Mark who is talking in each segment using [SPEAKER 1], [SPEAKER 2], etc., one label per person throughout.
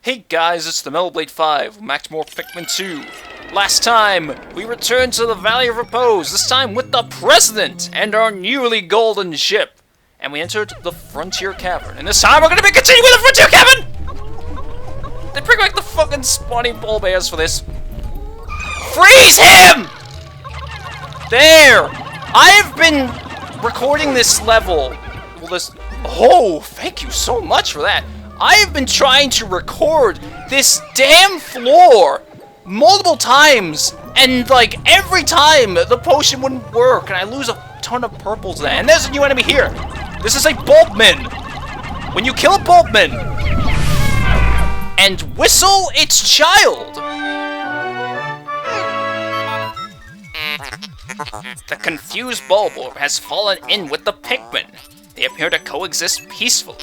[SPEAKER 1] Hey guys, it's the Metal Blade 5, Max More Pikmin 2. Last time, we returned to the Valley of Repose, this time with the President and our newly golden ship. And we entered the Frontier Cavern, and this time we're gonna be continuing with the Frontier Cavern! They bring back the fucking spawning Bulbbears for this. Freeze him! There! I've been recording this level. Well, this... Oh, thank you so much for that. I have been trying to record this damn floor multiple times, and like every time the potion wouldn't work, and I lose a ton of purples there. And there's a new enemy here. This is a Bulbmin. When you kill a Bulbmin and whistle its child, the confused Bulborb has fallen in with the Pikmin. They appear to coexist peacefully.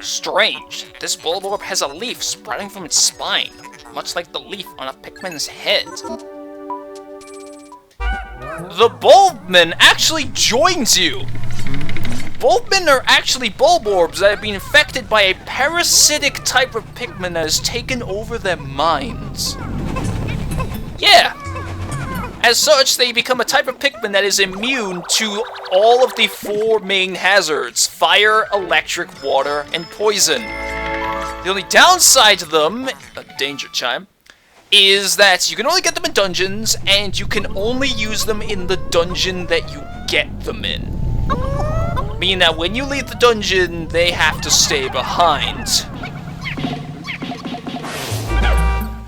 [SPEAKER 1] Strange. This Bulborb has a leaf sprouting from its spine, much like the leaf on a Pikmin's head. The Bulbmin actually joins you! Bulbmin are actually Bulborbs that have been infected by a parasitic type of Pikmin that has taken over their minds. Yeah! As such, they become a type of Pikmin that is immune to all of the four main hazards: fire, electric, water, and poison. The only downside to them, a danger chime, is that you can only get them in dungeons, and you can only use them in the dungeon that you get them in. Meaning that when you leave the dungeon, they have to stay behind.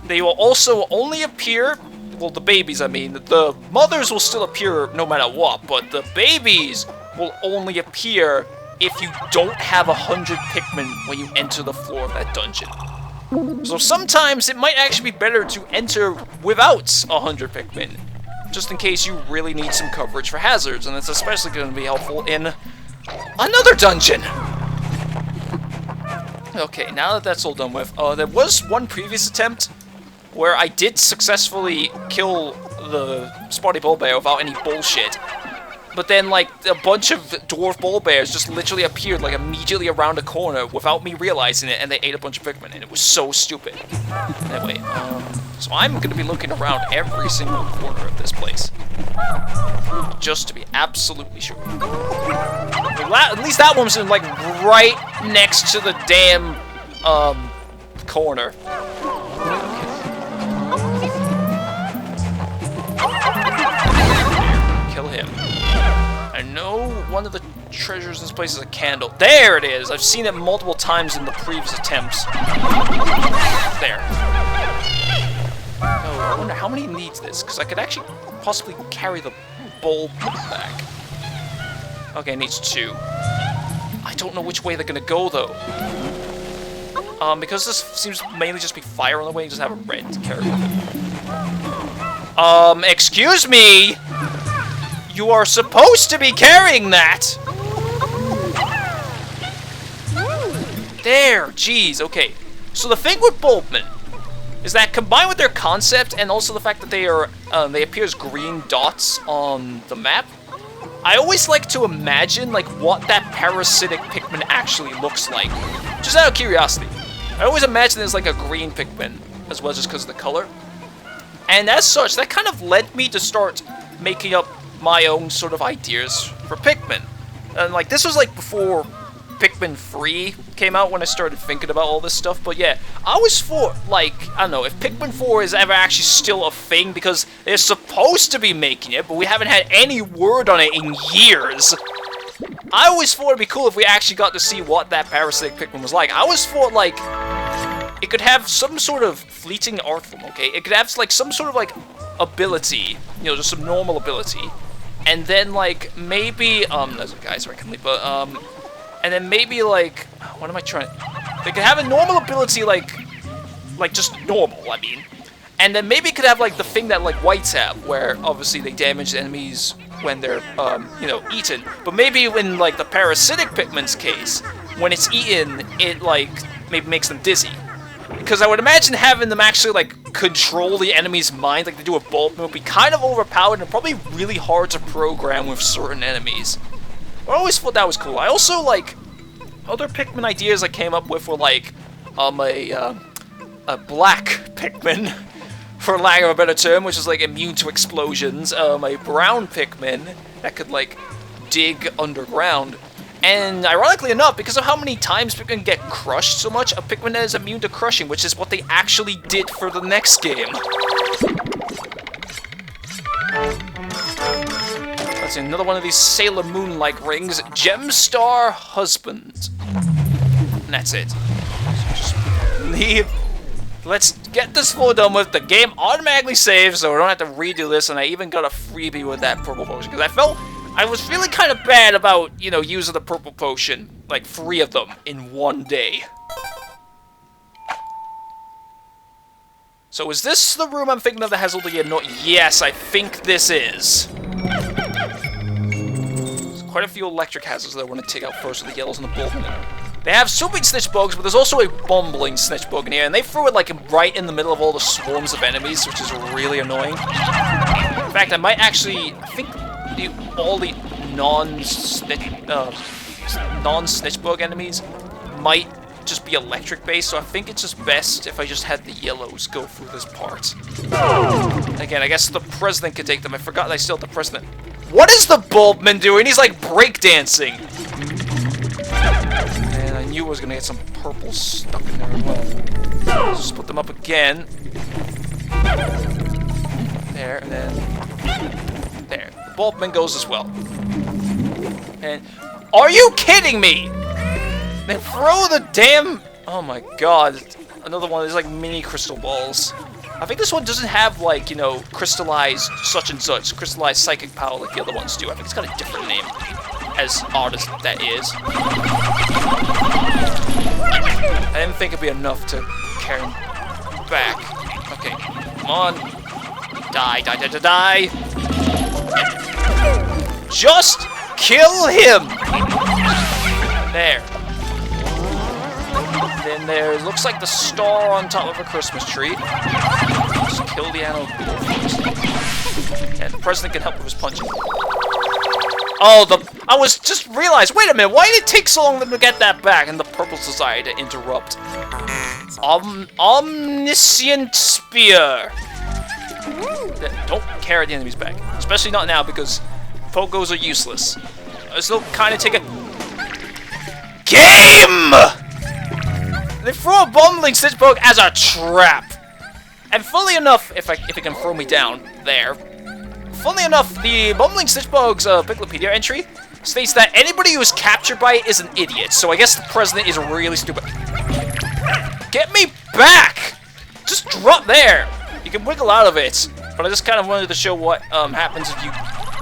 [SPEAKER 1] They will also only appear... Well, the babies, I mean. The mothers will still appear no matter what, but the babies will only appear if you don't have 100 Pikmin when you enter the floor of that dungeon. So sometimes it might actually be better to enter without 100 Pikmin, just in case you really need some coverage for hazards, and it's especially going to be helpful in another dungeon. Okay, now that that's all done with, there was one previous attempt where I did successfully kill the Spotty Bulbbear without any bullshit. But then, like, a bunch of Dwarf Bulbbears just literally appeared, like, immediately around a corner without me realizing it, and they ate a bunch of Pikmin, and it was so stupid. Anyway, so I'm gonna be looking around every single corner of this place. Just to be absolutely sure. At least that one's, like, right next to the damn, corner. Kill him. I know one of the treasures in this place is a candle. There it is! I've seen it multiple times in the previous attempts. There. Oh, I wonder how many needs this, because I could actually possibly carry the bulb back. Okay, it needs 2. I don't know which way they're gonna go, though. Because this seems to mainly just be fire on the way, you just have a red to carry with it. Excuse me! You are supposed to be carrying that! There, jeez, okay. So the thing with Bulbmin is that combined with their concept and also the fact that they are, they appear as green dots on the map, I always like to imagine, like, what that parasitic Pikmin actually looks like. Just out of curiosity. I always imagine there's like a green Pikmin, as well, just because of the color. And as such, that kind of led me to start making up my own sort of ideas for Pikmin. And like, this was like before Pikmin 3 came out when I started thinking about all this stuff. But yeah, I always thought, like, I don't know, if Pikmin 4 is ever actually still a thing, because they're supposed to be making it, but we haven't had any word on it in years. I always thought it'd be cool if we actually got to see what that parasitic Pikmin was like. I always thought, like, it could have some sort of fleeting art form, okay? It could have, like, some sort of, like, ability, you know, just some normal ability. And then, like, maybe, there's a guy, sorry, I can leave, but, and then maybe, like, what am I trying to... They could have a normal ability, like, just normal, I mean. And then maybe it could have, like, the thing that, like, whites have, where, obviously, they damage enemies when they're, you know, eaten. But maybe in, like, the parasitic Pikmin's case, when it's eaten, it, like, maybe makes them dizzy. Because I would imagine having them actually, like, control the enemy's mind, like they do with Bulbmin, would be kind of overpowered and probably really hard to program with certain enemies. I always thought that was cool. I also, like, other Pikmin ideas I came up with were, like, black Pikmin, for lack of a better term, which is like immune to explosions. A brown Pikmin that could like dig underground. And ironically enough, because of how many times Pikmin get crushed so much, a Pikmin that is immune to crushing, which is what they actually did for the next game. Let's see, another one of these Sailor Moon-like rings. Gemstar Husband. And that's it. So just leave. Let's get this floor done with. The game automatically saves, so we don't have to redo this, and I even got a freebie with that purple potion, because I was feeling kind of bad about, you know, using the purple potion, like 3 of them in one day. So is this the room I'm thinking of that has all the Yes, I think this is. There's quite a few electric hazards that I want to take out first with the yellows and the Bulbmin. They have swooping snitch bugs, but there's also a bumbling snitch bug in here, and they threw it like right in the middle of all the swarms of enemies, which is really annoying. In fact, I might actually, I think all the non-snitch bug enemies might just be electric based, so I think it's just best if I just had the yellows go through this part. Again, I guess the president could take them. I forgot I still have the president. What is the Bulbmin doing? He's like breakdancing. And I knew I was gonna get some purple stuck in there as well. Just put them up again. There, and then there. The Bulbmin goes as well. And are you kidding me? They throw the damn... Oh my god. Another one of these, like, mini crystal balls. I think this one doesn't have, like, you know, crystallized such and such, crystallized psychic power like the other ones do. I think it's got a different name, as odd as that is. I didn't think it'd be enough to carry him back. Okay, come on. Die, die, die, die, die. Just kill him! There. Then there looks like the star on top of a Christmas tree. Just kill the animal first. And the president can help with his punching. Oh, I was just realized, wait a minute, why did it take so long to get that back? And the purples decided to interrupt. Omniscient Sphere. Don't carry the enemies back. Especially not now, because Pogos are useless. I still kind of take a... Game! They throw a bumbling snitch bug as a trap. And funnily enough, if it can throw me down there, funnily enough, the bumbling snitch bug's Wikipedia entry states that anybody who is captured by it is an idiot. So I guess the president is really stupid. Get me back! Just drop there. You can wiggle out of it, but I just kind of wanted to show what happens if you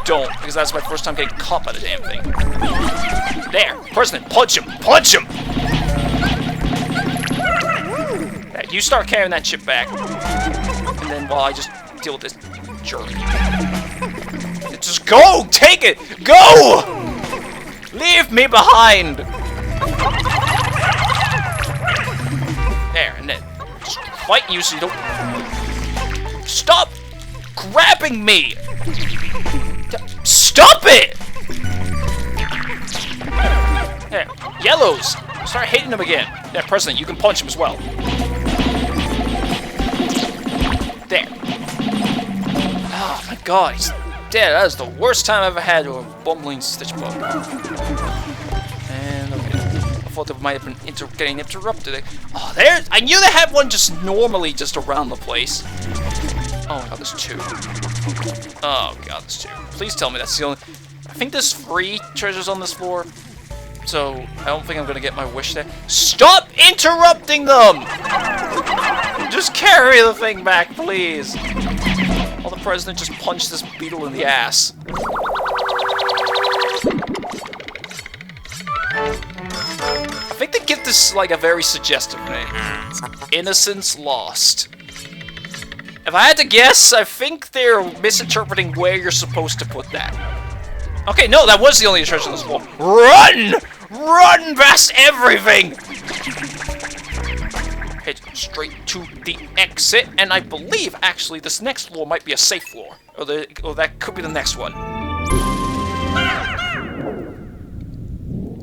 [SPEAKER 1] don't, because that's my first time getting caught by the damn thing. There, president, punch him, punch him! You start carrying that shit back, and then while I just deal with this jerk. Just go! Take it! Go! Leave me behind! There, and then just fight you so you don't... Stop grabbing me! Stop it! There, yellows! Start hitting them again. Yeah, president, you can punch him as well. There. Oh my god, he's dead. That is the worst time I've ever had with a bumbling stitch bug. And okay. I thought there might have been getting interrupted. Oh, there! I knew they had one just normally just around the place. Oh my god, there's 2. Oh god, there's 2. Please tell me that's the only... I think there's 3 treasures on this floor. So, I don't think I'm gonna get my wish there. Stop interrupting them! Just carry the thing back, please. While the president just punched this beetle in the ass. I think they give this, like, a very suggestive name. Innocence Lost. If I had to guess, I think they're misinterpreting where you're supposed to put that. Okay, no, that was the only treasure on this floor. Run! Run past everything! Head straight to the exit, and I believe, actually, this next floor might be a safe floor. Or that could be the next one.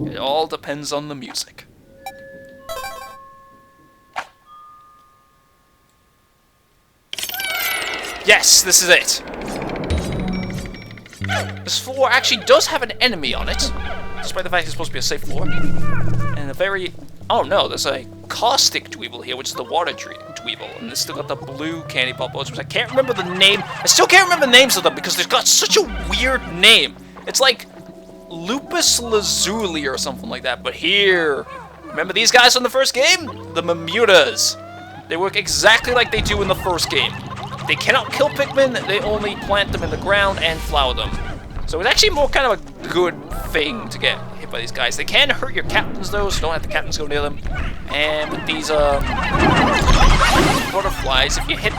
[SPEAKER 1] It all depends on the music. Yes, this is it. This floor actually does have an enemy on it, despite the fact it's supposed to be a safe floor. And a very... Oh no, there's a caustic dweeble here, which is the water dweeble. And it's still got the blue candy bubbles, which I can't remember the name. I still can't remember the names of them because they've got such a weird name. It's like Lupus Lazuli or something like that. But here, remember these guys from the first game? The Mamutas. They work exactly like they do in the first game. They cannot kill Pikmin, they only plant them in the ground and flower them. So it's actually more kind of a good thing to get hit by these guys. They can hurt your captains though, so don't have the captains go near them. And with these butterflies, if you hit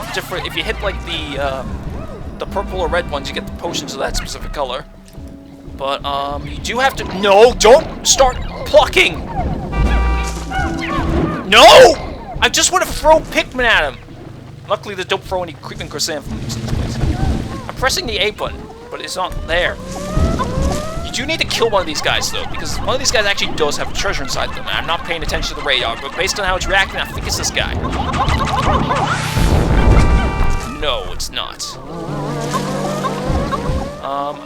[SPEAKER 1] like the purple or red ones, you get the potions of that specific color. But you do have to... No, don't start plucking! No! I just want to throw Pikmin at him. Luckily, they don't throw any creeping chrysanthemums in this place. I'm pressing the A button, but it's not there. You do need to kill one of these guys, though, because one of these guys actually does have a treasure inside them, and I'm not paying attention to the radar, but based on how it's reacting, I think it's this guy. No, it's not.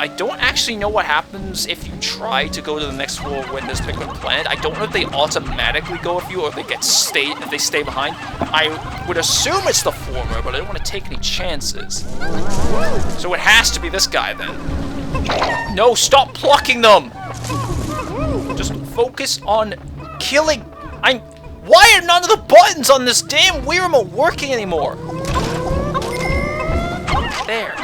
[SPEAKER 1] I don't actually know what happens if you try to go to the next floor when there's Pikmin planted. I don't know if they automatically go with you or if they stay behind. I would assume it's the former, but I don't want to take any chances. So it has to be this guy then. No, stop plucking them! Just focus on killing. Why are none of the buttons on this damn Wii remote working anymore? There.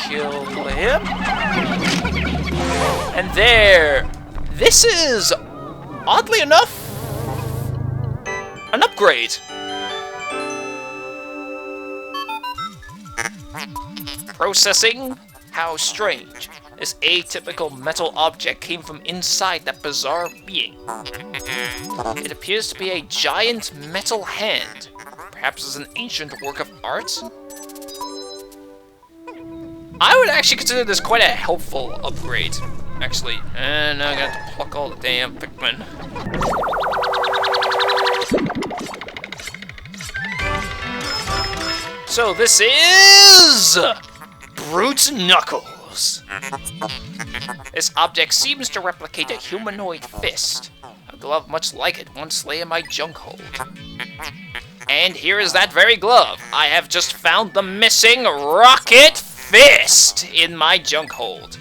[SPEAKER 1] Kill him. And there. This is, oddly enough, an upgrade. Processing? How strange. This atypical metal object came from inside that bizarre being. It appears to be a giant metal hand. Perhaps it's an ancient work of art? I would actually consider this quite a helpful upgrade, actually. And now I got to pluck all the damn Pikmin. So this is... Brute Knuckles. This object seems to replicate a humanoid fist. A glove much like it once lay in my junk hold. And here is that very glove. I have just found the missing rocket fist in my junk hold.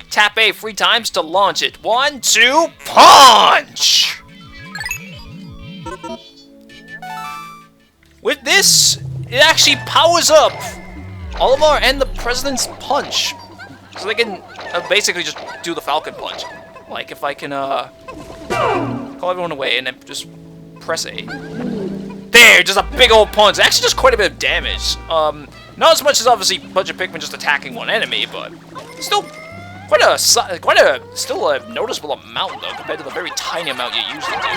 [SPEAKER 1] Tap A 3 times to launch it. 1, 2, punch! With this, it actually powers up Olimar and the President's punch. So they can basically just do the Falcon punch. Like if I can call everyone away and then just press A. There, just a big old punch. It actually does quite a bit of damage. Not as much as obviously a bunch of Pikmin just attacking one enemy, but still still a noticeable amount though compared to the very tiny amount you usually do.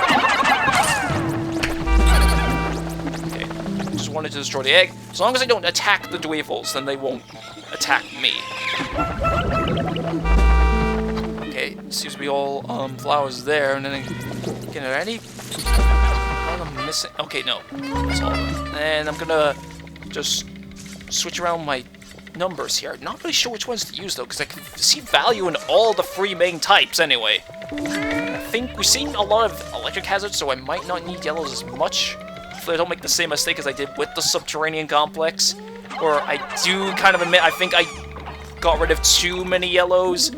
[SPEAKER 1] Okay, just wanted to destroy the egg. As long as I don't attack the dweevils, then they won't attack me. Okay, seems to be all flowers there, and then again, are there any? I'm missing. Okay, no, that's all. And I'm gonna just switch around my numbers here. Not really sure which ones to use though, because I can see value in all the 3 main types anyway. I think we've seen a lot of electric hazards, so I might not need yellows as much. Hopefully I don't make the same mistake as I did with the subterranean complex, or I do kind of admit I think I got rid of too many yellows.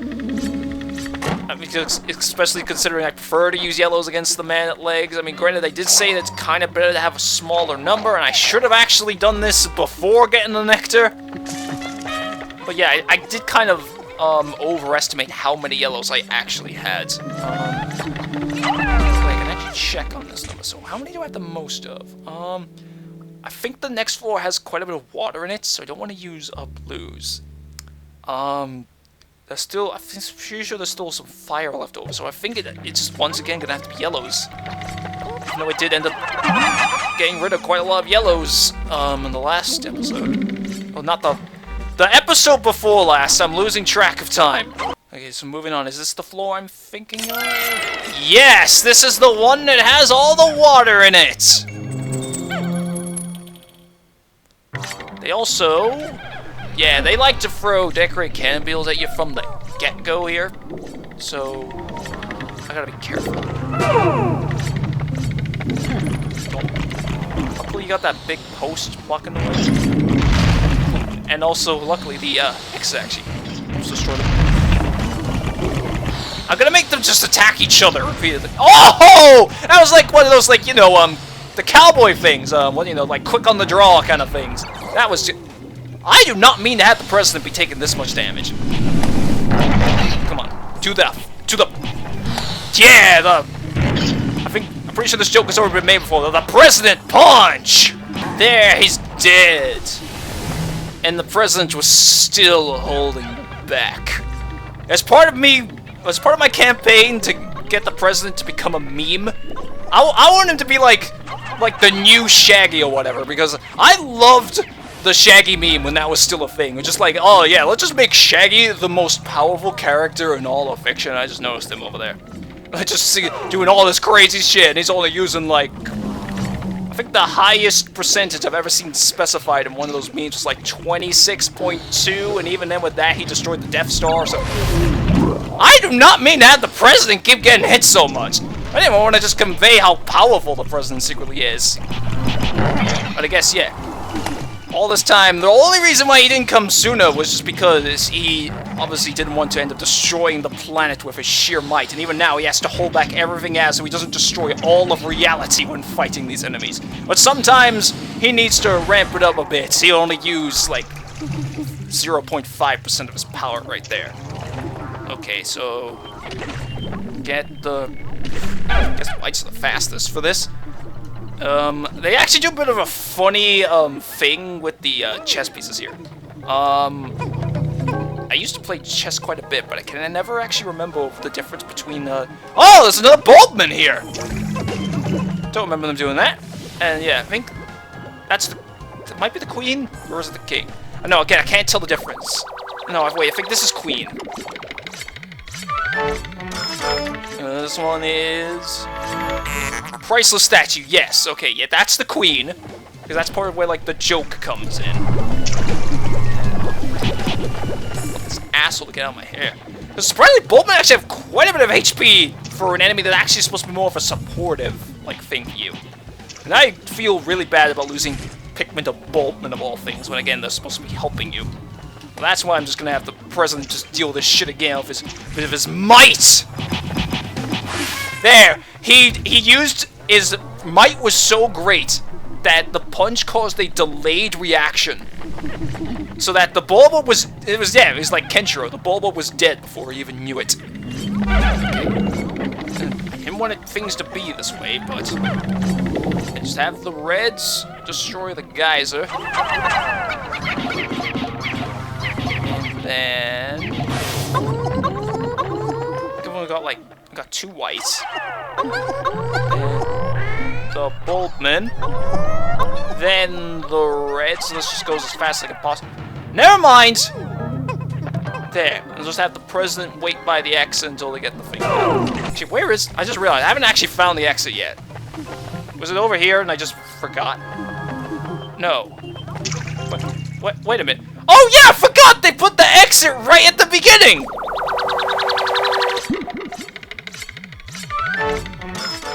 [SPEAKER 1] I mean, especially considering I prefer to use yellows against the man at legs. I mean, granted, I did say that it's kind of better to have a smaller number, and I should have actually done this before getting the nectar. But yeah, I did kind of overestimate how many yellows I actually had. I can actually check on this number. So how many do I have the most of? I think the next floor has quite a bit of water in it, so I don't want to use blues. There's still, I'm pretty sure there's still some fire left over, so I think it's just once again gonna have to be yellows. Even though I did end up getting rid of quite a lot of yellows in the last episode. Well, not the episode before last. I'm losing track of time. Okay, so moving on. Is this the floor I'm thinking of? Yes, this is the one that has all the water in it. They also... Yeah, they like to throw decorate cannonballs at you from the get-go here. So... I gotta be careful. Luckily you got that big post blocking the way. And also, luckily, the X actually was destroyed. I'm gonna make them just attack each other repeatedly. Oh! That was like one of those, like, you know, the cowboy things. What, you know, like quick on the draw kind of things. That was just... I do not mean to have the president be taking this much damage. Come on. To the... Yeah, I'm pretty sure this joke has already been made before. The president punch! There, he's dead. And the president was still holding back. As part of my campaign to get the president to become a meme, I want him to be like the new Shaggy or whatever, because I loved the Shaggy meme when that was still a thing. It was just like, oh yeah, let's just make Shaggy the most powerful character in all of fiction. I just noticed him over there. I just see doing all this crazy shit, and he's only using like... I think the highest percentage I've ever seen specified in one of those memes was like 26.2, and even then with that, he destroyed the Death Star, so... I do not mean to have the president keep getting hit so much. I didn't want to just convey how powerful the president secretly is. But I guess, yeah. All this time, the only reason why he didn't come sooner was just because he obviously didn't want to end up destroying the planet with his sheer might, and even now he has to hold back everything else so he doesn't destroy all of reality when fighting these enemies. But sometimes he needs to ramp it up a bit. He'll only use like 0.5% of his power right there. Okay, so get the... I guess lights are the fastest for this. They actually do a bit of a funny, thing with the, chess pieces here. I used to play chess quite a bit, but I never actually remember the difference between, Oh, there's another Bulbmin here! Don't remember them doing that. And yeah, I think that's the... It might be the Queen, or is it the King? No, again, I can't tell the difference. No, wait, I think this is Queen. This one is... Priceless Statue, yes. Okay, yeah, that's the Queen. Because that's part of where, like, the joke comes in. This asshole to get out of my hair. Surprisingly, Bulbmin actually have quite a bit of HP for an enemy that actually is supposed to be more of a supportive, like, thing for you. And I feel really bad about losing Pikmin to Bulbmin of all things, when again, they're supposed to be helping you. Well, that's why I'm just gonna have the president just deal with this shit again with his might! There! He used... His might was so great that the punch caused a delayed reaction. So that the Bulba was... It was like Kenshiro. The Bulba was dead before he even knew it. I didn't want things to be this way, but... Just have the Reds destroy the geyser. And then... I've only got like... I got 2 whites. The Bulbmin. Then the Reds. So this just goes as fast as I can possibly... Never mind! There. I'll just have the president wait by the exit until they get the thing. Actually, where is... I just realized, I haven't actually found the exit yet. Was it over here and I just forgot? No. Wait a minute. Oh yeah, I forgot! They put the exit right at the beginning!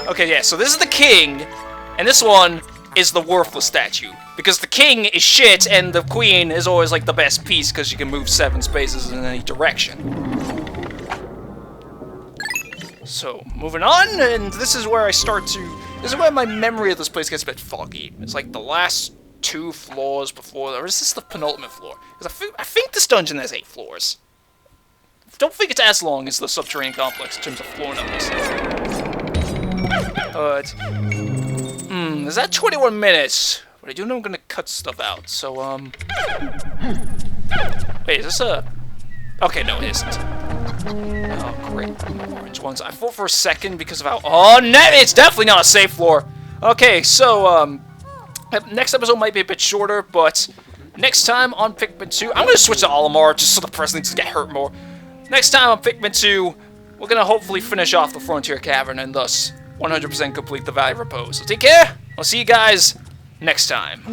[SPEAKER 1] Okay, yeah, so this is the king, and this one is the worthless statue. Because the king is shit, and the queen is always, like, the best piece, because you can move 7 spaces in any direction. So, moving on, and this is where I start to... This is where my memory of this place gets a bit foggy. It's like the last 2 floors before... Or is this the penultimate floor? Because I think this dungeon has 8 floors. Don't think it's as long as the subterranean complex in terms of floor numbers. But... is that 21 minutes? But I do know I'm gonna cut stuff out, so, Wait, is this a... Okay, no, it isn't. Oh, great. Orange ones. I thought for a second because of how... Oh, it's definitely not a safe floor! Okay, so, next episode might be a bit shorter, but... Next time on Pikmin 2... I'm gonna switch to Olimar just so the president doesn't get hurt more. Next time on Pikmin 2, we're gonna hopefully finish off the Frontier Cavern and thus 100% complete the Valley of Repose. So take care! I'll see you guys next time.